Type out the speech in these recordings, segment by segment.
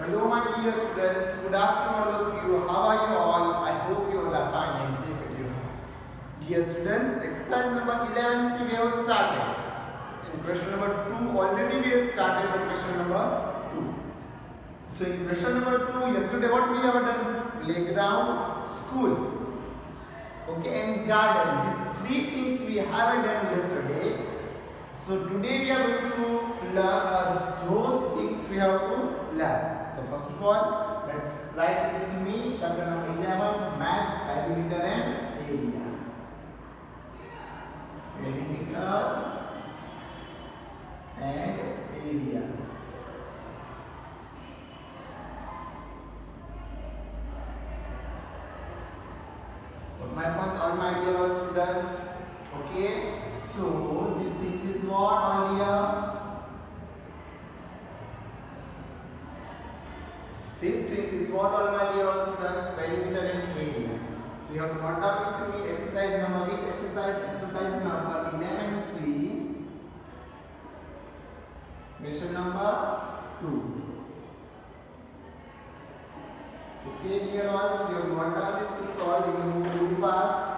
Hello my dear students, good afternoon all of you. How are you all? I hope you all are fine and safe at your home. Dear students, exercise number 11 we have started. In question number 2 already we have started the question number 2. So in question number 2 yesterday what we have done? Playground, school, okay, and garden. These three things we have done yesterday. So today we are going to learn those things we have to learn. So first of all, let's write with me chapter number 11, maths, perimeter and area. Perimeter and area. Put my points, all my dear students. Okay. So this thing is what on here? This thing is what all my dear students? Perimeter and area. So you have to note down with me exercise number. Which exercise? Exercise number 11C. Question number 2. Okay, dear ones, you have to note down these things all. You will move fast.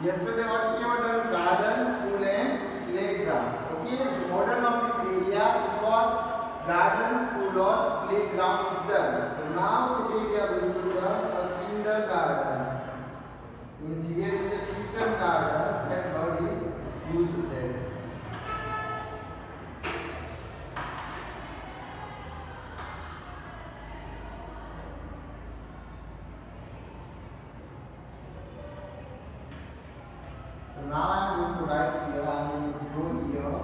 Yesterday what we have done? Garden, school and playground. Okay, the model of this area is what? Garden, school or playground is done. So now today we are going to learn a kindergarten. Means here is a kitchen garden. That word is used there. So now I am going to write here, I am going to draw here.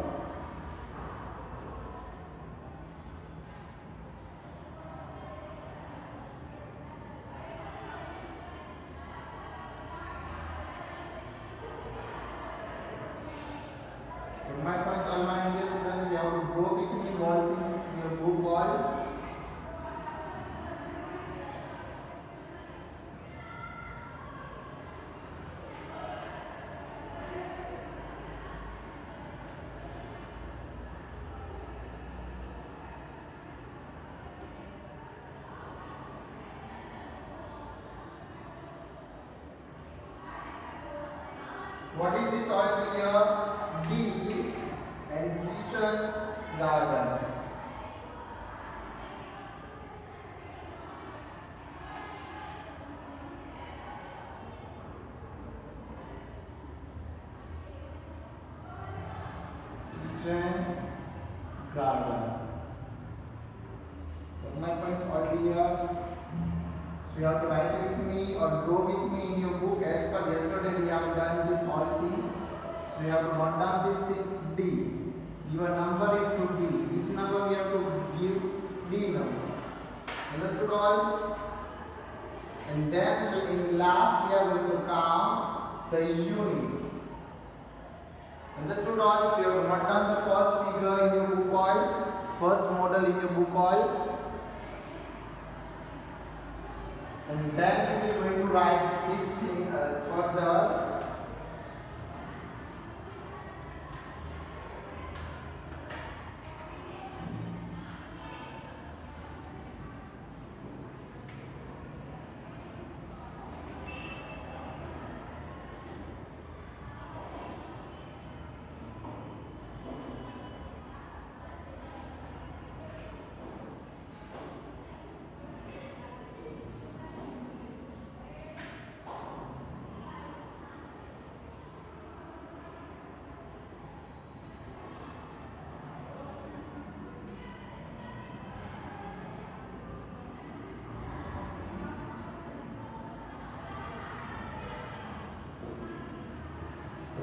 With my points, all my dear students, you have to draw with me all things in your book all. What is this all here? D and kitchen garden. Kitchen garden. What my points all here? So you have to write it with me or draw with me in your book as per yesterday we have done these all things. So you have to note down these things. D. Give a number into D. Which number we have to give? D number. Understood all? And then in last we are going to count the units. Understood all? So you have to note down the first figure in your book all. First model in your book all. And then we are going to write this thing further.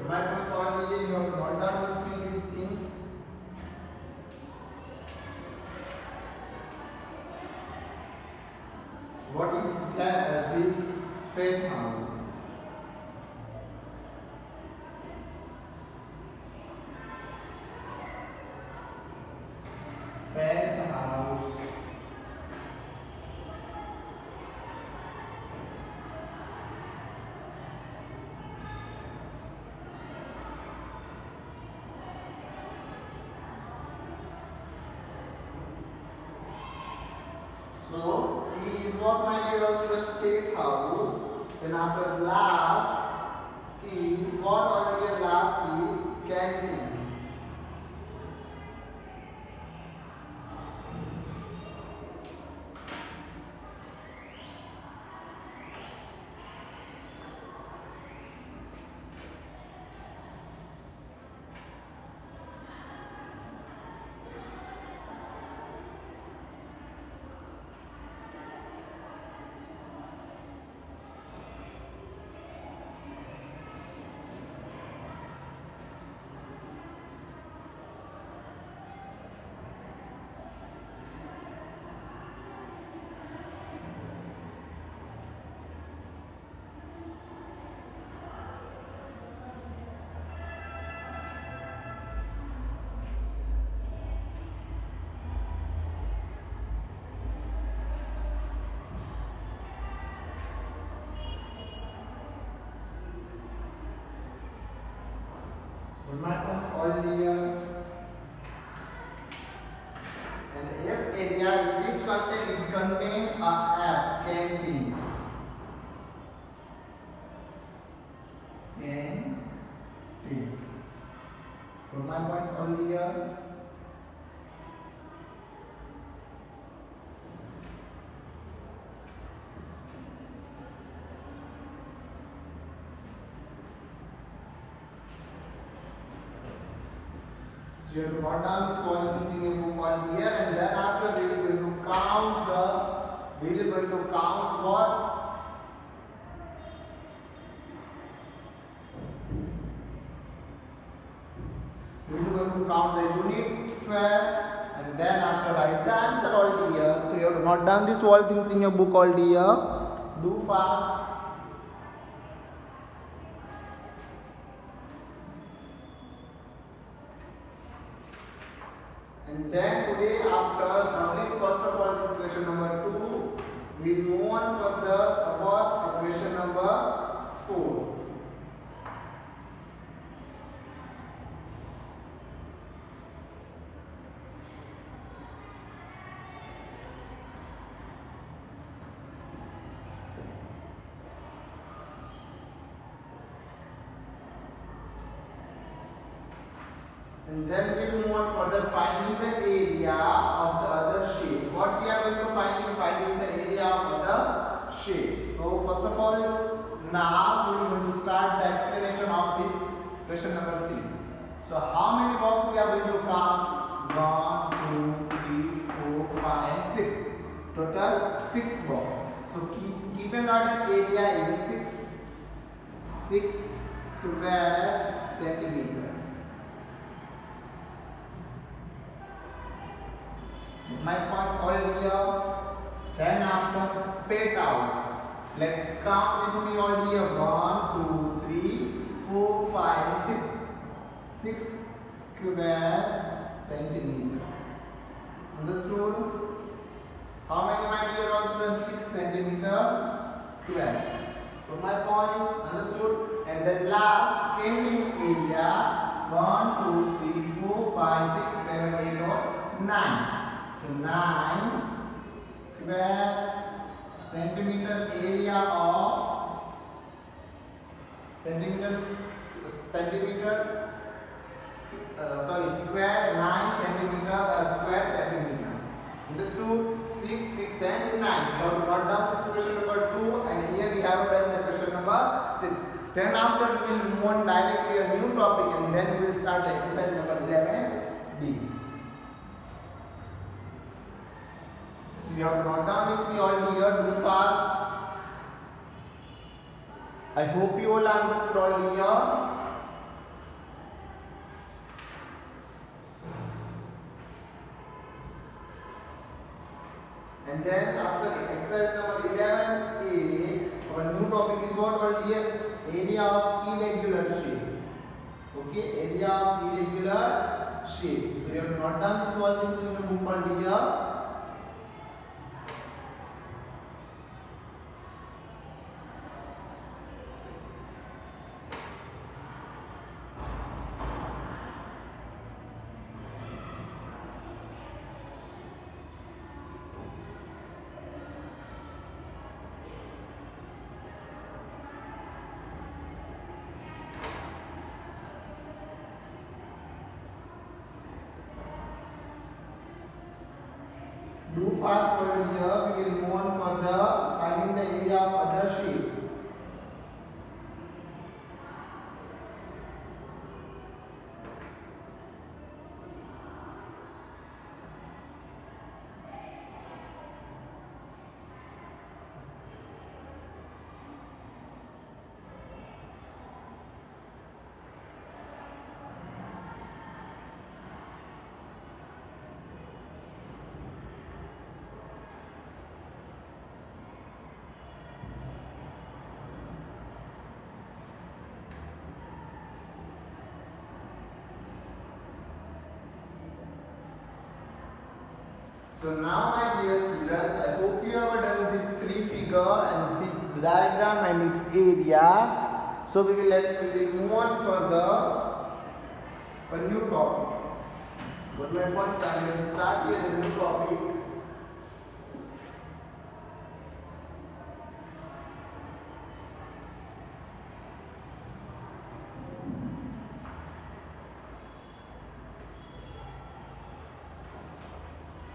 My points all here, you have to note down with me these things. What is this penthouse? is what, my dear all students? Plate house. Then after last is what, all dear? Last is canteen. All here. And F area is which contain a F, canteen. Canteen. Put my points all here. So you have to note down this all things in your book all here, and then after we are going to count what? We are going to count the unit, square, and then after write the answer all here. So you have to note down this all things in your book all here. Do fast. And then today, after complete first of all this question number 2, we move on further about question number 4. And then we move on further finding the area of the other shape. What we are going to finding the area of the shape. So first of all, now we are going to start the explanation of this question number 3. So how many boxes we are going to count? 1, 2, 3, 4, 5 and 6. Total 6 boxes. So kitchen garden area is 6 square centimeter. My points all here. Then after pet house, let's count with me all here. 1, 2, 3, 4, 5 and 6. 6 square centimeter. Understood? How many, my dear all students? 6 centimeter square. So my points understood. And then last canting area 1, 2, 3, 4, 5, 6, 7, 8 or 9. So 9 square centimeter area of square 9 centimeter square centimeter. Understood? 6, 6 and 9. Now to note down this question number 2, and here we have done the question number 6. Then after we will move on directly a new topic, and then we will start the exercise number 11B. So you have to note down with me all here. Do fast. I hope you all understood all here. And then after exercise number 11A, our new topic is what called here? Area of irregular shape. Okay, area of irregular shape. So you have to note down this all things in your book called here. Do fast forward here. We will move on further, finding the area of other shape. So now my dear students, I hope you have done this three figure and this diagram and its area. So we will move on further a new topic. But my points are going to start here the new topic.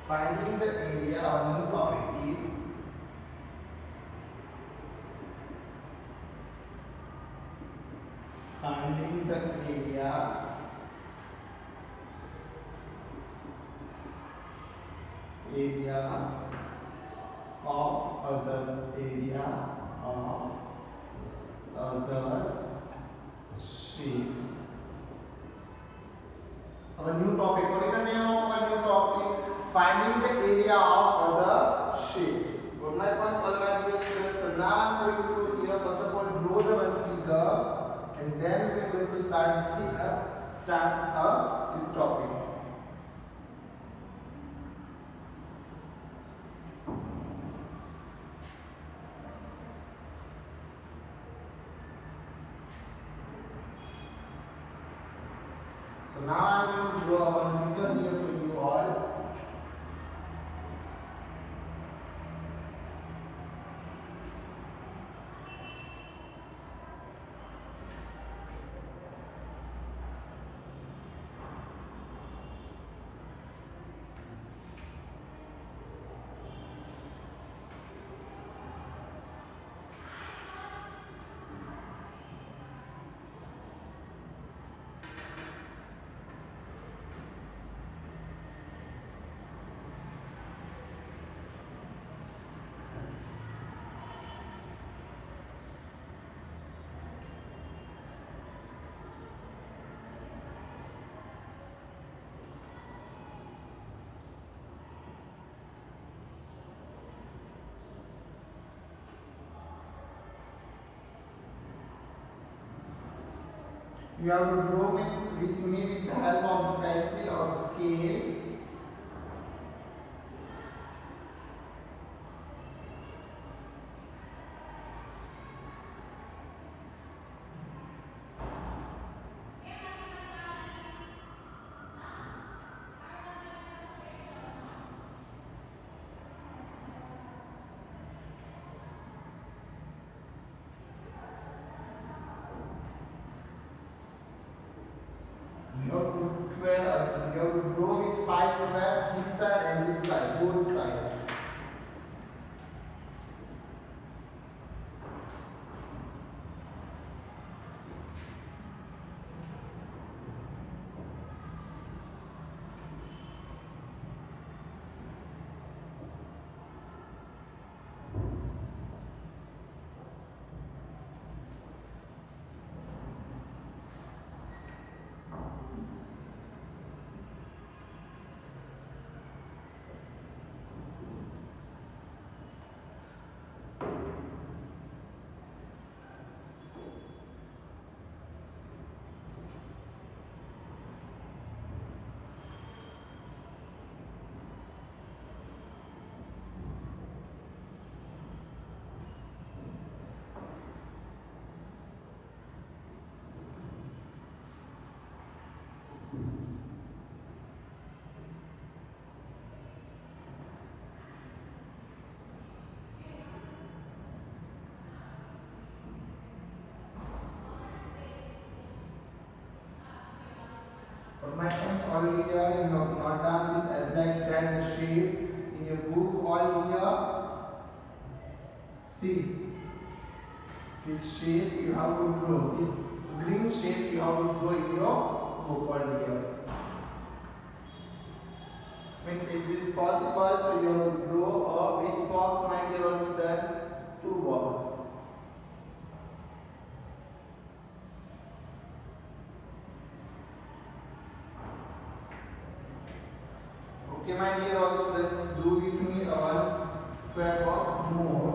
Finding the area, our new topic is finding the area of other shapes. Our new topic. What is the name of our new topic? Finding the area of other shapes. Good night, all my dear students. So now I am going to here first of all draw the one figure, and then we are going to start this topic. So now I am going to draw one figure here for you all. You have to draw it with me with the help of pencil or scale. You have to square, you have to draw with 5 squares this side and this side, both sides. For my friends already you have not done this as like that the shape your book all here. See, this shape you have to draw. This green shape you have to draw in your book all here. Means if this is possible, so you have to draw which box, my dear all students? Two boxes. Okay, my dear all students, do with me one square box more.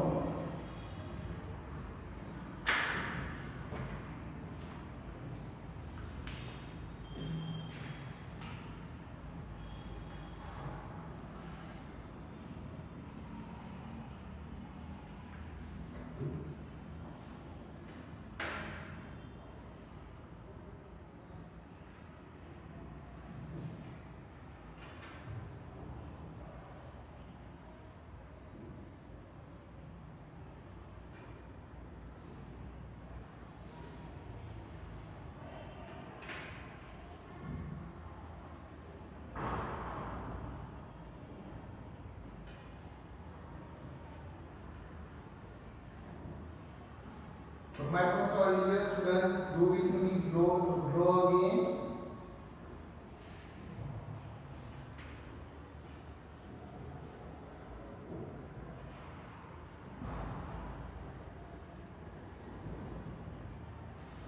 But my points all here, students, do with me, draw again.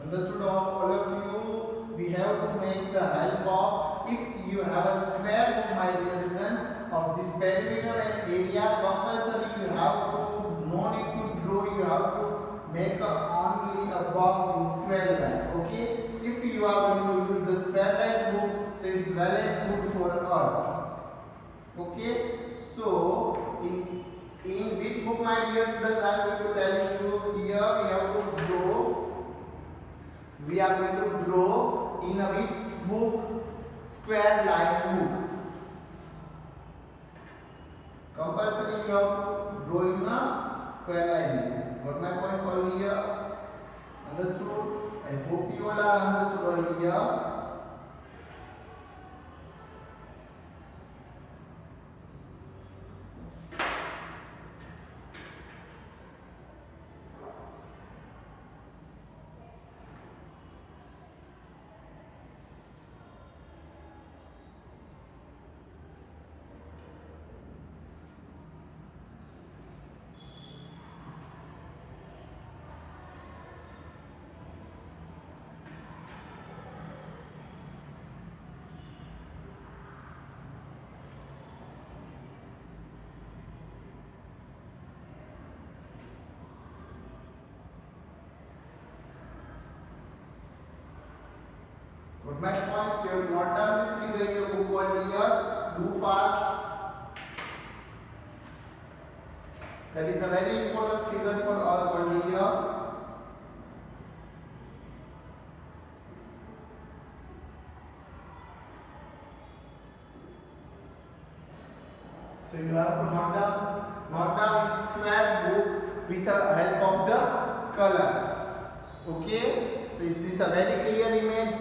Understood all of you? We have to make the help of, if you have a square book, my dear students, of this perimeter and area, compulsory you have to, no need to draw, you have to make only a box in square line. Okay, if you are going to use the square line book, so it's well and good for us. Okay, so in which book, my dear students, I am going to tell you here we have to draw. We are going to draw in a which book? Square line book. Compulsory you have to draw in a square line book. Got my points all here? Understood? I hope you all are understood all here. But my points, you have not done this figure in your book all here. Do fast. That is a very important figure for us all here. So you have to note down square book with the help of the color. Okay. So is this a very clear image?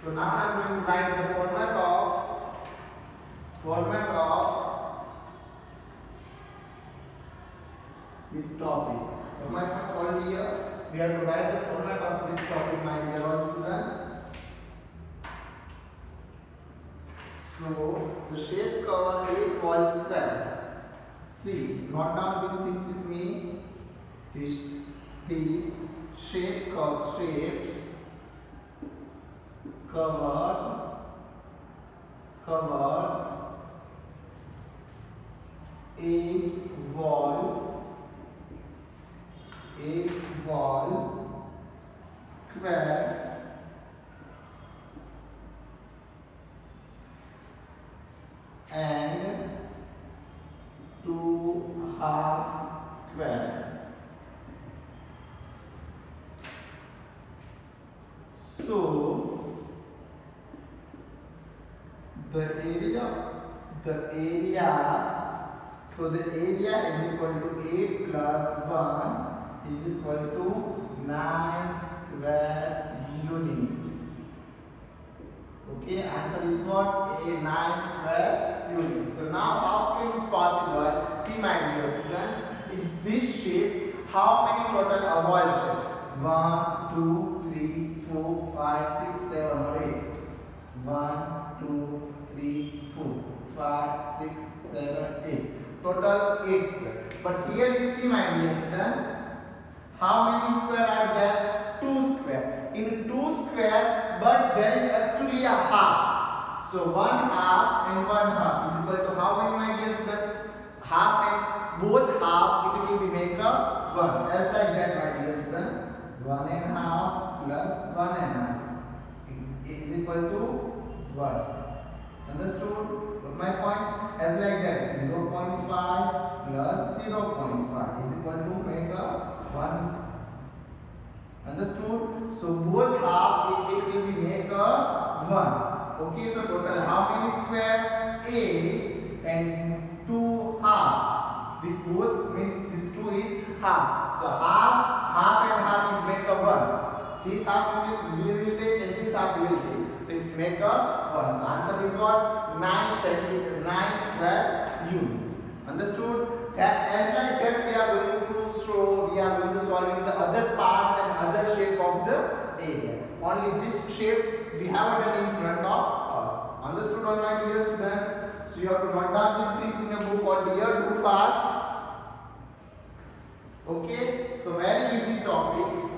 So now I am going to write the format of this topic. So my points all here. We have to write the format of this topic, my dear all students. So the shape cover 8 wall square. See, note down these things with me. These shapes covered 8 wall squares and 2 half squares. So the area is equal to 8 plus 1 is equal to 9 square units. Okay, answer is what? A 9 square units. So now how can it possible? See my dear students, is this shape how many total oval shape? 1, 2, 3, 4, 5, 6, 7 or 8. 1, 2, 3, 4, 5, 6, 7, 8. Total 8 square. But here you see my dear students, how many square are there? 2 square. In 2 square, but there is actually a half. So 1 half and 1 half is equal to how many, my dear students? Half and both half, it will be make a 1. As like that, my dear students. 1 and half plus 1 and half is equal to 1. Understood? But my points as like that. 0.5 plus 0.5 is equal to make a 1. Understood? So both half it will be make a 1. Okay, so total how many square? 8 and 2 half. This both means this 2 is half. So half and half is make a 1. This half we will take and this half we will take. So it's make a 1. So answer is what? 9 square units. Understood? That as like that we are going to show, we are going to solve in the other parts and other shape of the area. Only this shape we have done in front of us. Understood all my dear students? So you have to note down these things in a book called Here, Do Fast. Okay, so very easy topic.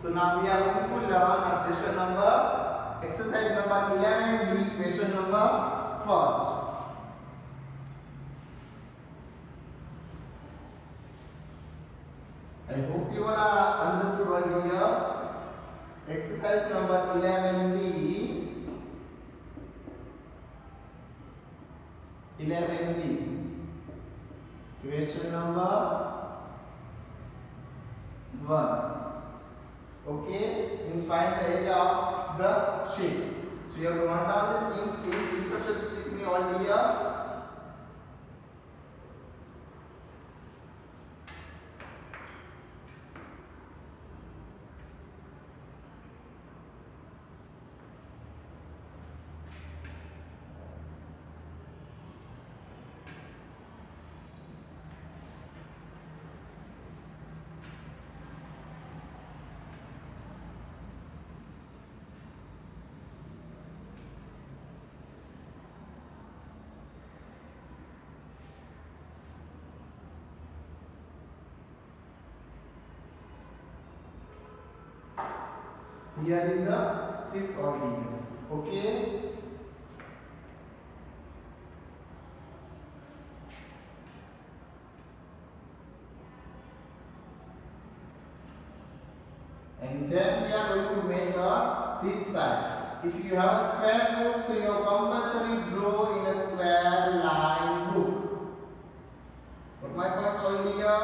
So now we are going to learn a question number, exercise number 11B, question number first. I hope you all are understood all here. Exercise number 11D. 11D. Question number 1. Okay, means find the area of the shape. So you have to note down this instructions with me all here. Here is a 6 already. Okay. And then we are going to make this side. If you have a square book, so you have compulsory draw in a square line book. What my points already here?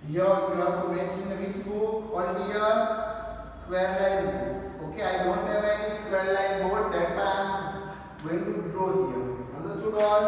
Here you have to make in which book? Only a square line book. Okay, I don't have any square line board, that's why I am going to draw here. Understood all?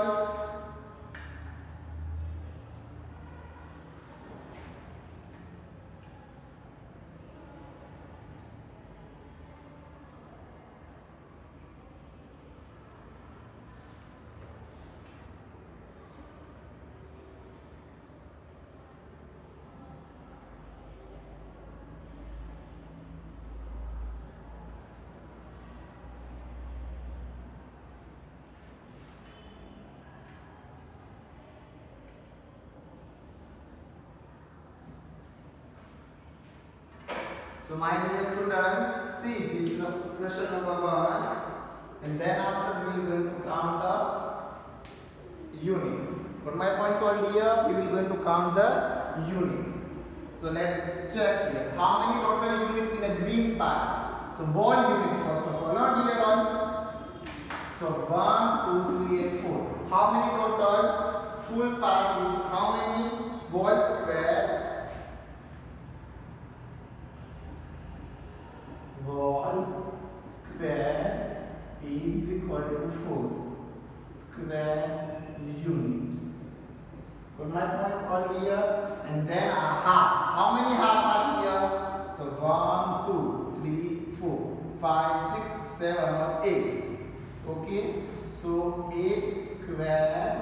So my dear students, see this is the question number 1, and then after we will going to count the units. But my point over here, we will going to count the units. So let's check here. How many total units in a green part? So wall unit first of all, not here all. So 1, 2, 3 and 4. How many total? Full part is how many? Wall square. Wall square is equal to 4 square unit. Got my points all here, and then a half. How many half are here? So 1, 2, 3, 4. 5, 6, 7 or 8. Okay, so 8 square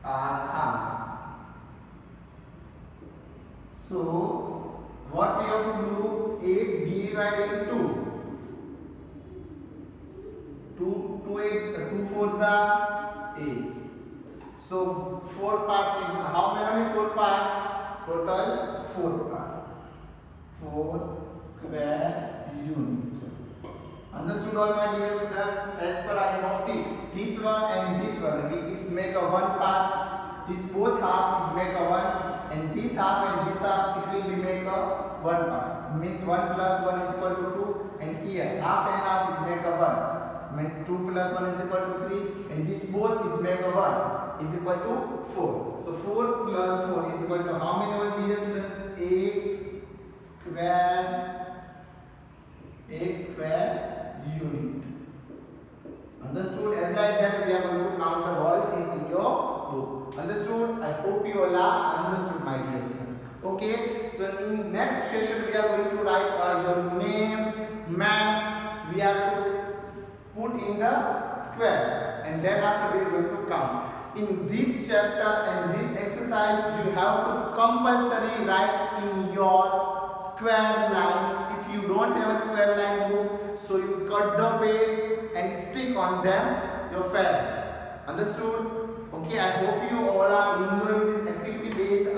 are half. So what we have to do? 8 divided 2. 2 fours are 8. So 4 parts is how many 4 parts? Total 4 parts. 4 square unit. Understood all my dear students? As per I know, see this one and this one, it make a 1 part. This both half is make a 1, and this half and this half it will be make a 1 part. Means 1 plus 1 is equal to 2, and here half and half is make a 1. Means 2 plus 1 is equal to 3, and this both is make a 1 is equal to 4. So 4 plus 4 is equal to how many dear students? 8 square unit. Understood? As like that we are going to count the all things in your book. Understood? I hope you all are understood, my dear students. Okay, so in next session we are going to write your name, maths, we are to put in the square, and then after we are going to count. In this chapter and this exercise you have to compulsory write in your square line. If you don't have a square line book, so you cut the page and stick on them your fair. Understood? Okay, I hope you all are enjoying this activity based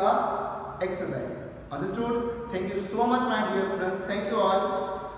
exercise. Understood? Thank you so much, my dear students. Thank you all.